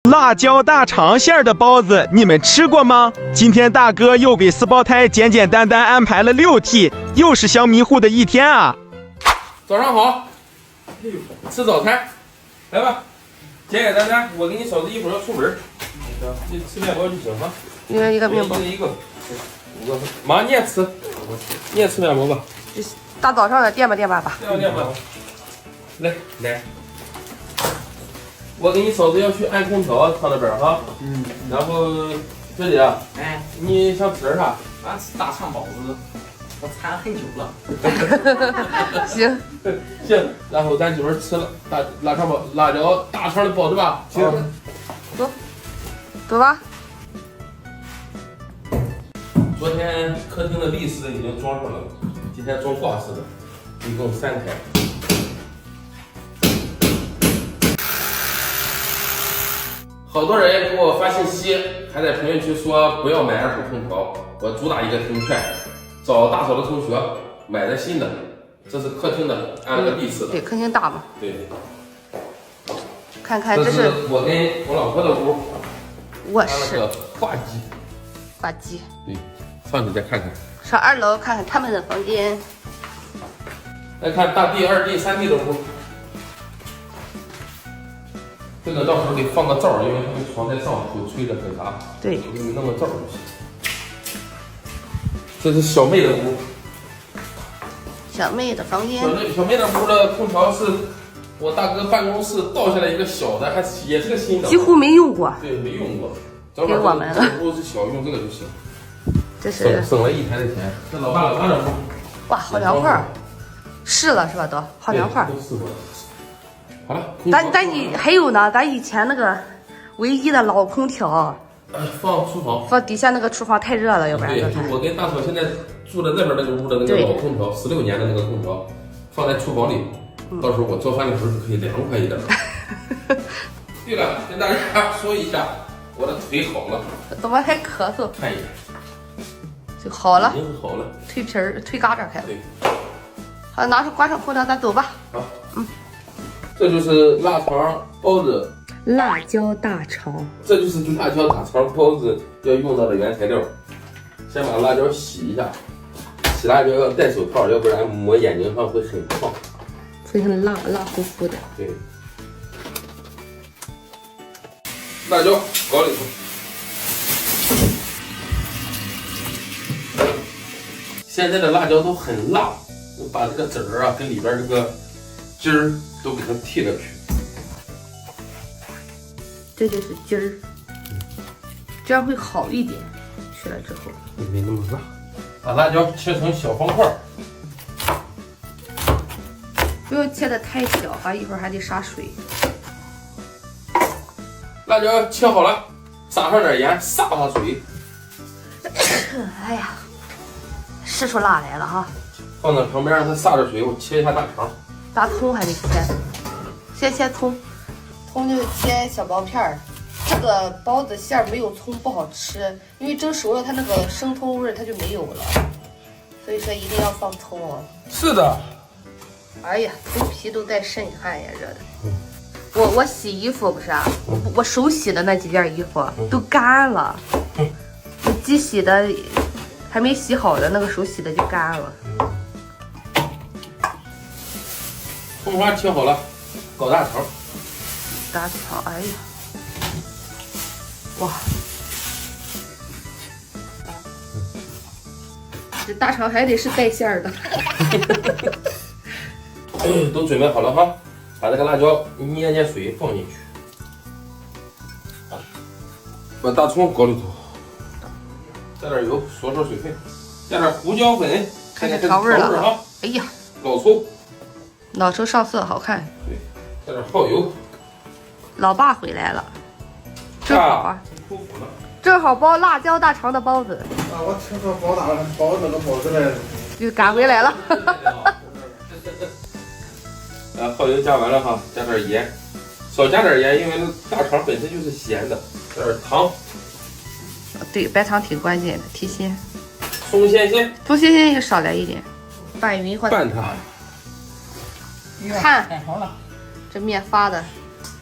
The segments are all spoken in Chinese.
辣椒大肠馅儿的包子，你们吃过吗？今天大哥又给四胞胎简简单单安排了6屉，又是香迷糊的一天啊！早上好，吃早餐，来吧，简简单单。我给你嫂子一会儿要出门，你吃面包就行哈。一个面包，一个。妈，你也吃，你也吃面包吧。大早上的垫吧。垫吧。来。我给你嫂子要去按空调，放那边哈。然后，学姐，哎，你想吃点啥？俺吃大肠包子，我馋很久了。行，然后咱今晚吃辣椒大肠的包子吧。行，走吧。昨天客厅的立式已经装上了，今天装挂式的，一共3台。好多人也给我发信息，还在评论区说不要买2手空调。我主打一个听劝，找大嫂的同学买的新的，这是客厅的，按个立式的。对，客厅大嘛。对。看看这是我跟我老婆的屋，卧室。挂机。挂机。对，上去再看看。上2楼看看他们的房间。来看大弟、2弟、3弟的屋。这个到时候得放个罩，因为他们床在上头，吹着很啥。对，我给你弄个罩就行。这是小妹的屋。小妹的房间。小妹的屋的空调是我大哥办公室倒下来一个小的，也是个新的，几乎没用过。对，没用过。给我们了。这屋是小，用这个就行。这是省了1台的钱。这老爸的屋。哇，好凉快。试了是吧？都好凉快。都试过了。好了，还有呢，咱以前那个唯一的老空调，放厨房，放底下那个厨房太热了，要不然对，我跟大嫂现在住的那边那个屋的那个老空调，16年的那个空调，放在厨房里，到时候我做饭的时候就可以凉快一点了。对了，跟大家说一下，我的腿好了，怎么还咳嗽？看一眼，就好了，已经好了，腿皮儿、腿嘎吱开了。对，好，关上空调，咱走吧。好，这就是腊肠包子，辣椒大肠，这就是辣椒大肠包子要用到的原材料。先把辣椒洗一下，洗辣椒要戴手套，要不然抹眼睛上会很烫，会很辣乎乎的。对，辣椒搞里头。现在的辣椒都很辣，我把这个籽儿啊跟里边这个汁儿都给它剔了去。这就是筋儿，这样会好一点。去了之后没那么辣，把辣椒切成小方块，不要切的太小啊，一会儿还得杀水。辣椒切好了，撒上点盐，撒水。哎呀，使出辣来了哈！放在旁边让它撒着水，我切一下大肠。大葱还得切，先切葱，葱就切小薄片儿。这个包子馅儿没有葱不好吃，因为蒸熟了它那个生葱味它就没有了，所以说一定要放葱哦。是的。哎呀，头皮都带渗汗呀，热的。我洗衣服不是啊，我手洗的那几件衣服都干了，我机洗的还没洗好的那个手洗的就干了。葱花切好了，搞大肠。大肠，哎呀，哇，这大肠还得是带馅儿的。都准备好了哈，把这个辣椒捏水放进去，把大葱搞里头，加点油锁水分，加点胡椒粉，开始调味了啊！哎呀，老抽，老抽上色好看。对，加点耗油。老爸回来了，正好啊，正好包辣椒大肠的包子。啊，我听说包那个包子来了，就赶回来了。耗油加完了哈，加点盐，少加点盐，因为大肠本身就是咸的。加点糖，对，白糖挺关键的，提鲜。松鲜鲜，松鲜鲜也少来一点，拌匀或拌它。看，太好了，这面发的，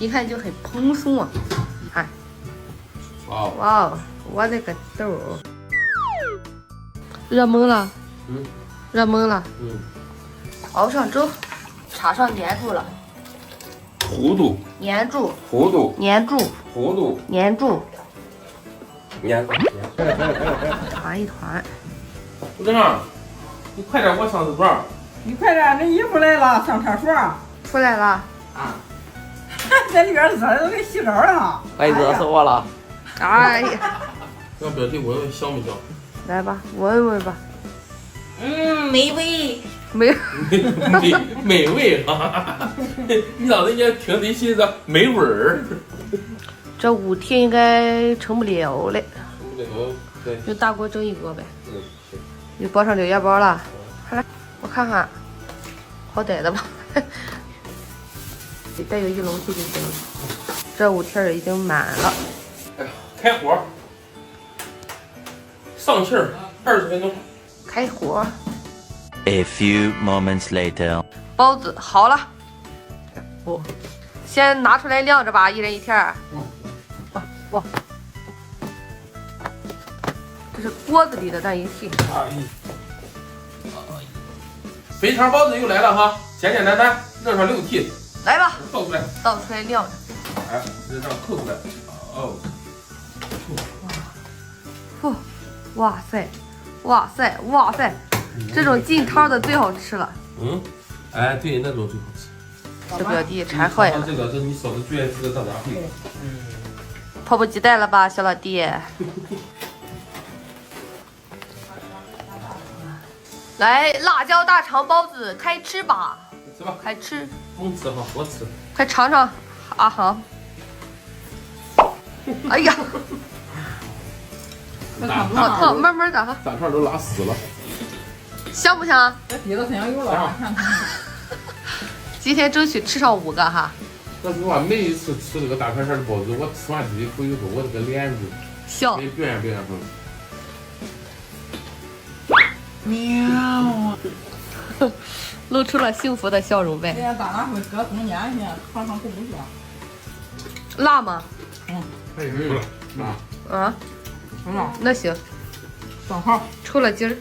一看就很蓬松啊，看。哇，哇哦，我的个豆儿！热懵了，热懵了。熬上粥，插上粘住了，糊涂，粘住，糊涂，粘住，糊涂，粘住，粘住。团一团。吴正啊，你快点给我上厕所。你快点，那衣服来了，上厕所。出来了。啊！在里边热的都给洗澡了。快热死我了。哎呀，让表弟闻闻香不香？来吧，闻闻吧。美味。没，美味啊！你让人家听得心思没味儿。这5天应该成不了嘞，对，就大锅蒸1锅呗。行。又包上6叶包了，快来，我看看，好歹的吧，再有1笼屉就行了。这5天已经满了。哎呀，开火，上气儿，20分钟。开火。A few moments later， 包子好了，先拿出来晾着吧，一人1天儿。哇，这是锅子里的那一屉。肥肠包子又来了哈，简简单单，弄上6屉，来吧，倒出来，倒出来晾着。哎，这样扣出来。哦，哇塞，哇塞，哇塞，这种进汤的最好吃了。哎，对，那种最好吃。这表弟馋坏了。这个是你嫂子最爱吃的大杂烩。迫不及待了吧，小老弟？来，辣椒大肠包子，开吃吧！吃吧，开吃，猛吃哈，多吃。快尝尝，阿航。哎呀，好烫，慢慢的哈。大肠都拉丝了。香不香？这底子香油了，看看。今天争取吃上5个哈。但是我每一次吃这个大串串的包子，我吃完第一口以后，我这个脸就笑，可以表现很。喵！露出了幸福的笑容呗。这样大拿回搁中间去，尝尝够不香？辣吗？太有了，啊，行了，那行，正好。抽了筋儿。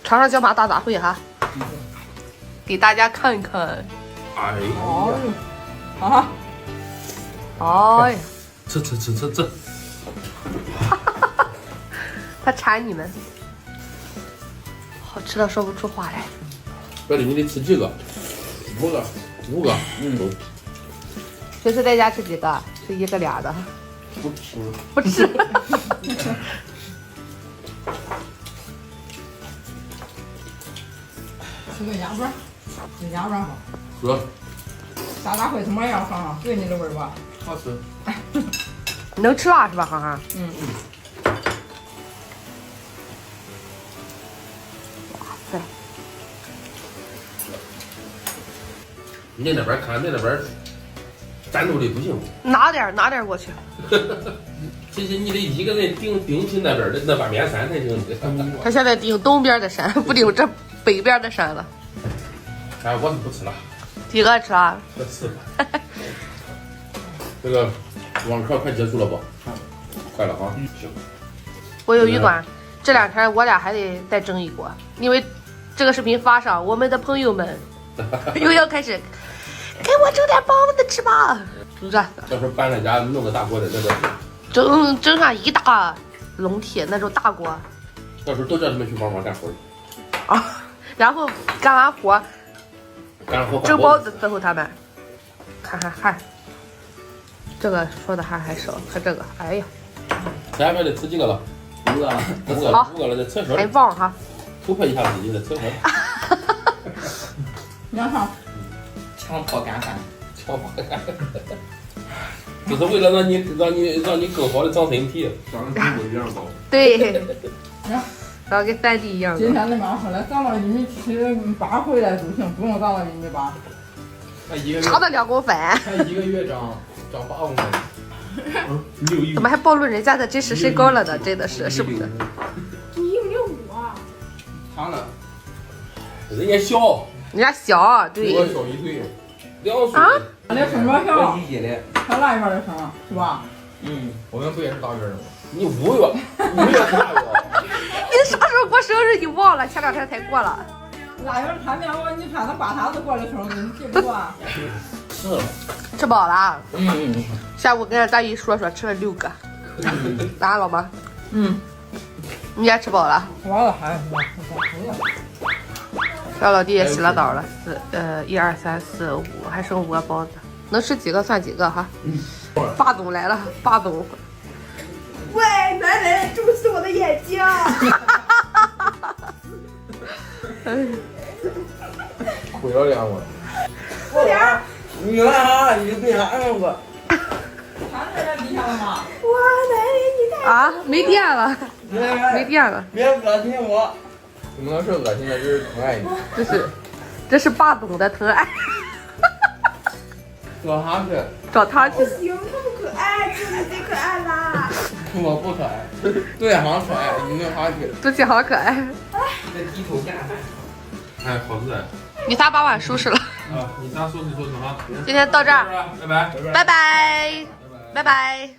尝尝椒麻大杂烩哈，给大家看看。哎呀，啊！哎呀，吃，他馋你们，好吃的说不出话来。表弟，你得吃几个？5个。平时在家吃几个？吃1个2的。不吃。不吃。吃个鸭脖，吃鸭脖吧。喝。大杂烩怎么样？尝尝，对你的味儿吧。好吃。能吃辣是吧，航航？哇塞！你那边看，那边战斗力不行。拿点过去。其实你得一个人顶起那边的那把面山才行。他现在顶东边的山，不顶这北边的山了。哎，我是不吃了。几个吃啊？我吃吧。这个网课快结束了不？快了啊。行。我有预感，这2天我俩还得再蒸1锅，因为这个视频发上，我们的朋友们又要开始给我蒸点包子吃吧，是不是？到时候搬了家弄个大锅在这边。蒸上1大笼屉那种大锅。到时候都叫他们去帮忙干活去。啊，然后干完活蒸包子伺候他们。看，这个说的还少，看这个，哎呀，咱们得吃几个了？5个了，不是好5个了，再扯绳。还旺哈。突破一下自己的扯绳。两场。强迫干饭。就是为了让你更好的长身体。长得跟我一样高。对。长跟3D 一样今的。天你妈说了，长到1.78米回来就行，不用长到1.8米。他1个月长到2公分。他1个月长8公分。怎么还暴露人家的真实身高了呢？真的是，是不是？你1.65米啊？长了。人家小，人家小，对。比我小1岁，2岁。啊？那身高小，理解的。他那一边的身是吧？我们不也是大个的吗？你5月大个。你啥时候过生日你忘了？前2天才过了。哪有看见我？你看他把他子过的时候，你记不住啊？是了。吃饱了。嗯。下午跟大姨说吃了6个。拿了吗？你也吃饱了？完了还是吧？小老弟也洗了澡了，1、2、3、4、5，还剩5个包子，能吃几个算几个哈。霸总来了，霸总。喂，奶奶，注视我的眼睛。毁了2个。快点儿！你干啥？你干啥呢？我。看这在地下了吗？哇，奶奶你太……啊，没电了，没电了。别恶心我。怎么能是恶心的？这是疼爱你。这是霸总的疼爱。找他去。找他去。不行，他不可爱，只有你最可爱啦。我不可爱，对行可爱，你那啥去？周启豪可爱。这低头见。哎，好自然。你仨把碗收拾了。啊，你仨收拾收拾哈。今天到这儿，拜拜。拜拜，拜拜。